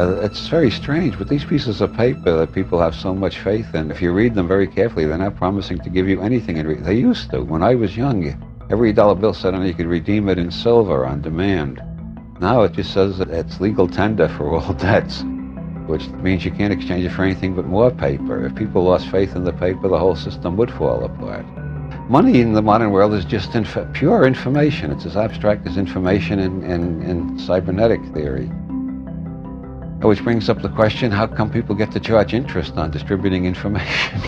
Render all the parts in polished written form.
It's very strange, but these pieces of paper that people have so much faith in, if you read them very carefully, they're not promising to give you anything. They used to. When I was young, every dollar bill said on it you could redeem it in silver on demand. Now it just says that it's legal tender for all debts, which means you can't exchange it for anything but more paper. If people lost faith in the paper, the whole system would fall apart. Money in the modern world is just pure information. It's as abstract as information in cybernetic theory. Which brings up the question, how come people get to charge interest on distributing information?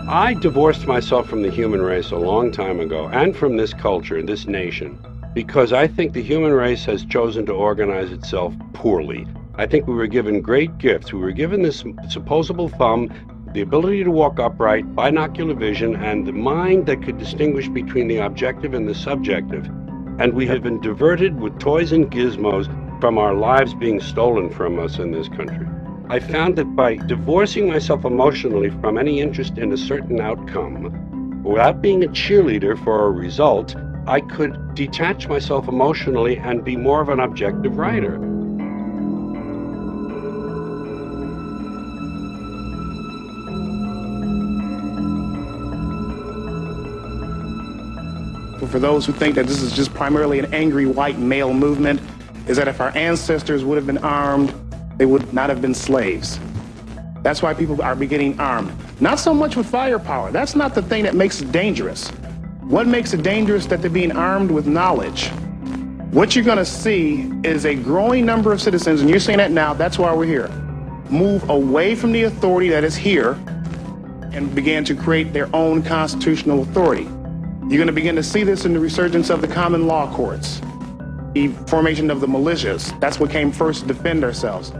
I divorced myself from the human race a long time ago, and from this culture, this nation, because I think the human race has chosen to organize itself poorly. I think we were given great gifts. We were given this supposable thumb, the ability to walk upright, binocular vision, and the mind that could distinguish between the objective and the subjective. And we have been diverted with toys and gizmos from our lives being stolen from us in this country. I found that by divorcing myself emotionally from any interest in a certain outcome, without being a cheerleader for a result, I could detach myself emotionally and be more of an objective writer. For those who think that this is just primarily an angry white male movement, is that if our ancestors would have been armed, they would not have been slaves. That's why people are getting armed. Not so much with firepower. That's not the thing that makes it dangerous. What makes it dangerous is that they're being armed with knowledge. What you're gonna see is a growing number of citizens, and you're seeing that now, that's why we're here, move away from the authority that is here and begin to create their own constitutional authority. You're gonna begin to see this in the resurgence of the common law courts, the formation of the militias. That's what came first to defend ourselves.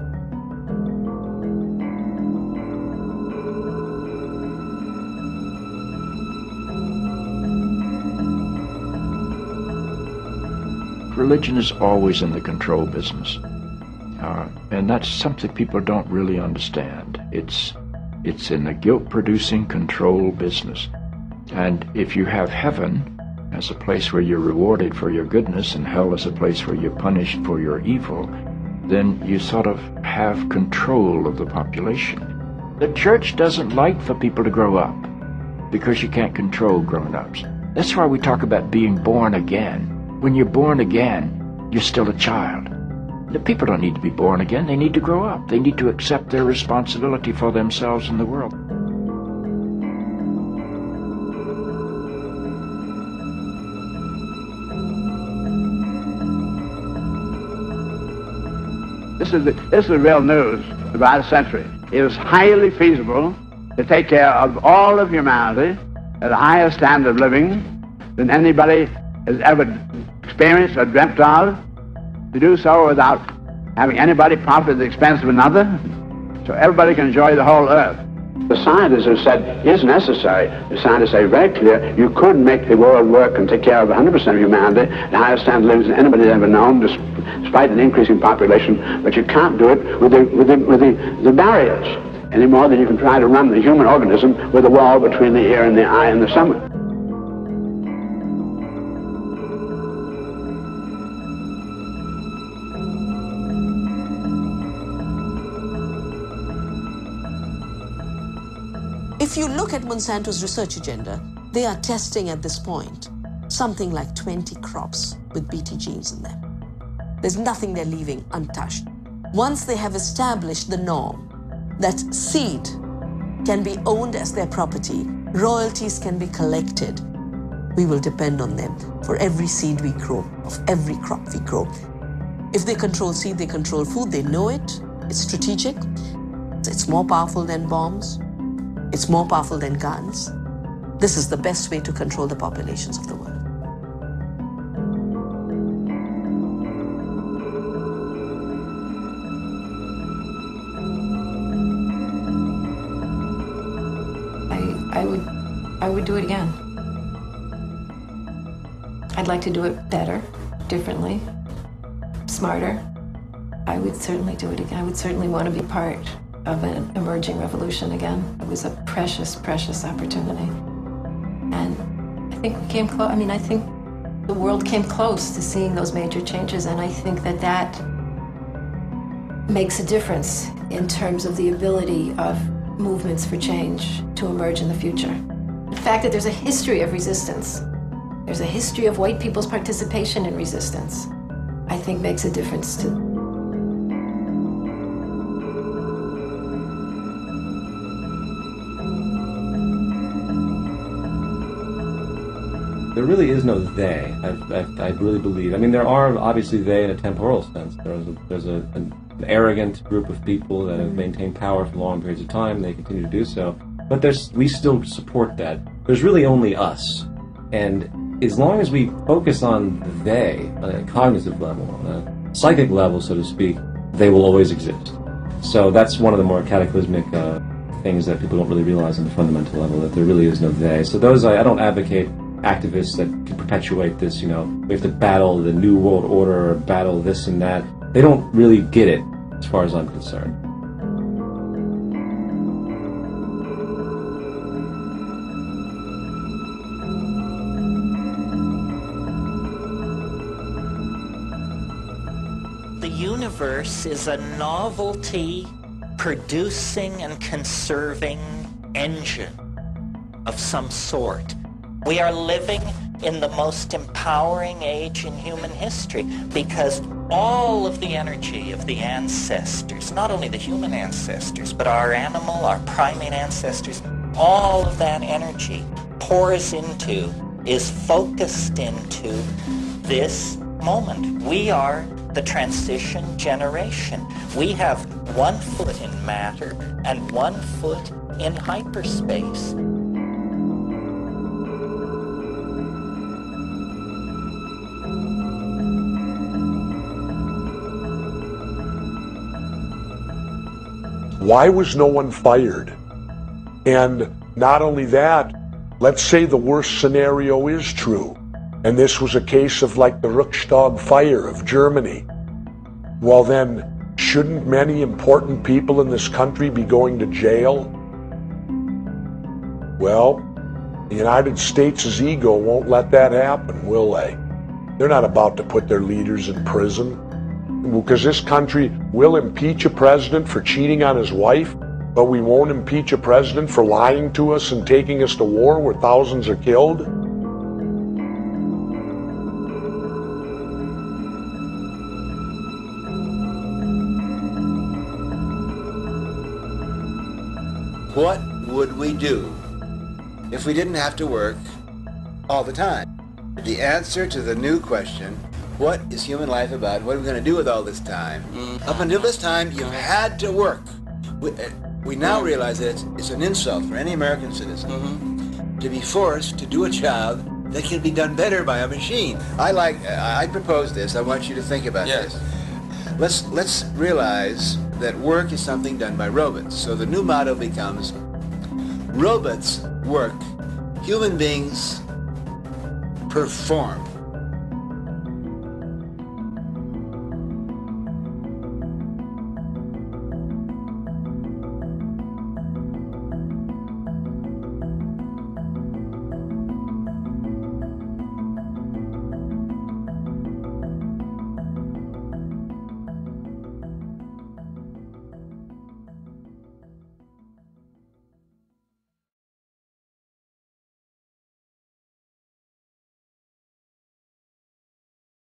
Religion is always in the control business, and that's something people don't really understand. It's in the guilt-producing control business. And if you have heaven as a place where you're rewarded for your goodness and hell as a place where you're punished for your evil, then you sort of have control of the population. The church doesn't like for people to grow up because you can't control grown-ups. That's why we talk about being born again. When you're born again, you're still a child. The people don't need to be born again. They need to grow up. They need to accept their responsibility for themselves and the world. This is the real news about a century. It is highly feasible to take care of all of humanity at a higher standard of living than anybody has ever experienced or dreamt of, to do so without having anybody profit at the expense of another, so everybody can enjoy the whole earth. The scientists have said it's necessary. The scientists say very clear, you could make the world work and take care of 100% of humanity at the highest standard of living than anybody has ever known, despite an increasing population, but you can't do it with the barriers any more than you can try to run the human organism with a wall between the ear and the eye and the stomach. If you look at Monsanto's research agenda, they are testing at this point something like 20 crops with Bt genes in them. There's nothing they're leaving untouched. Once they have established the norm that seed can be owned as their property, royalties can be collected, we will depend on them for every seed we grow, of every crop we grow. If they control seed, they control food, they know it, it's strategic, it's more powerful than bombs. It's more powerful than guns. This is the best way to control the populations of the world. I would do it again. I'd like to do it better, differently, smarter. I would certainly do it again. I would certainly want to be part of an emerging revolution again. It was a precious, precious opportunity. And I think we came close. I mean, I think the world came close to seeing those major changes, and I think that that makes a difference in terms of the ability of movements for change to emerge in the future. The fact that there's a history of resistance, there's a history of white people's participation in resistance, I think makes a difference to. There really is no they, I really believe. I mean, there are obviously they in a temporal sense. There's an arrogant group of people that have maintained power for long periods of time. They continue to do so. But we still support that. There's really only us. And as long as we focus on the they, on a cognitive level, on a psychic level, so to speak, they will always exist. So that's one of the more cataclysmic things that people don't really realize on the fundamental level, that there really is no they. So those, I don't advocate activists that can perpetuate this, we have to battle the New World Order or battle this and that. They don't really get it, as far as I'm concerned. The universe is a novelty producing and conserving engine of some sort. We are living in the most empowering age in human history because all of the energy of the ancestors, not only the human ancestors, but our animal, our primate ancestors, all of that energy is focused into this moment. We are the transition generation. We have 1 foot in matter and 1 foot in hyperspace. Why was no one fired? And not only that, let's say the worst scenario is true, and this was a case of like the Reichstag fire of Germany. Well then, shouldn't many important people in this country be going to jail? Well, the United States' ego won't let that happen, will they? They're not about to put their leaders in prison. Because this country will impeach a president for cheating on his wife, but we won't impeach a president for lying to us and taking us to war where thousands are killed? What would we do if we didn't have to work all the time? The answer to the new question, what is human life about? What are we going to do with all this time? Up until this time, you had to work. We now realize that it's an insult for any American citizen to be forced to do a job that can be done better by a machine. I propose this. I want you to think about this. Let's realize that work is something done by robots. So the new motto becomes, robots work, human beings perform.